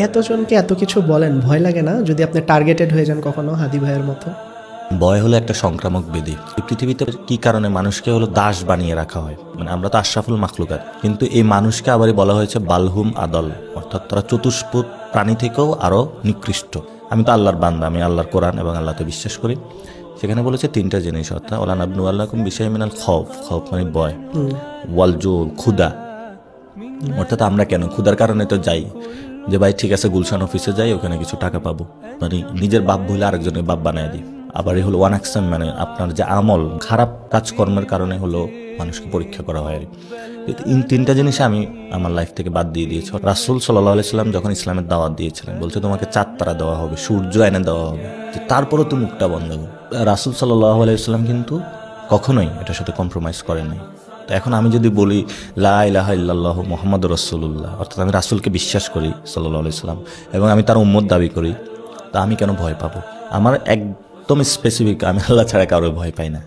এতজনকে এত কিছু বলেন, ভয় লাগে না যদি আপনি টার্গেটেড হয়ে যান কখনো হাদি ভাইয়ের মতো? ভয় হলো একটা সংক্রামক ব্যাধি। এই পৃথিবীতে কি কারণে মানুষকে হলো দাস বানিয়ে রাখা হয়, মানে আমরা তো আশরাফুল মাখলুকাত, কিন্তু এই মানুষকে আবারই বলা হয়েছে বালহুম আদল, অর্থাৎ তারা চতুষ্পদ প্রাণী থেকেও আরো নিকৃষ্ট। আমি তো আল্লাহর বান্দা, আমি আল্লাহর কোরআন এবং আল্লাহতে বিশ্বাস করি। সেখানে বলেছে তিনটা জিনিস, অর্থাৎ ওলা নাবনু আল্লাহকুম বিশাইমিন মিনাল খৌফ, খৌফ মানে ভয়, ওয়াল জুর ক্ষুদা, অর্থাৎ আমরা কেন ক্ষুধার কারণে তো যাই যে ভাই ঠিক আছে গুলশান অফিসে যাই, ওখানে কিছু টাকা পাবো, মানে নিজের বাপ বলে আরেকজনের বাপ বানায় দিই। আবার এই হলো ওয়ান অ্যাকশন, মানে আপনার যে আমল খারাপ কাজকর্মের কারণে হলো মানুষকে পরীক্ষা করা হয়। এই তিনটা জিনিস আমি আমার লাইফ থেকে বাদ দিয়ে দিয়েছি। রাসূল সাল্লাল্লাহু আলাইহি সাল্লাম যখন ইসলামের দাওয়াত দিয়েছিলেন, বলছে তোমাকে চাঁদ তারা দেওয়া হবে, সূর্য এনে দেওয়া হবে, তারপরও তো মুখটা বন্ধ করো। রাসূল সাল্লাল্লাহু আলাইহি সাল্লাম কিন্তু কখনোই এটার সাথে কম্প্রোমাইজ করেন নাই। তো এখন আমি যদি বলি লা ইলাহা ইল্লাল্লাহু মুহাম্মাদুর রাসূলুল্লাহ, অর্থাৎ আমি রাসূলকে বিশ্বাস করি সাল্লাল্লাহু আলাইহি সাল্লাম এবং আমি তার উম্মত দাবি করি, তা আমি কেন ভয় পাবো? আমার একদম স্পেসিফিক, আমি আল্লাহ ছাড়া কারো ভয় পাই না।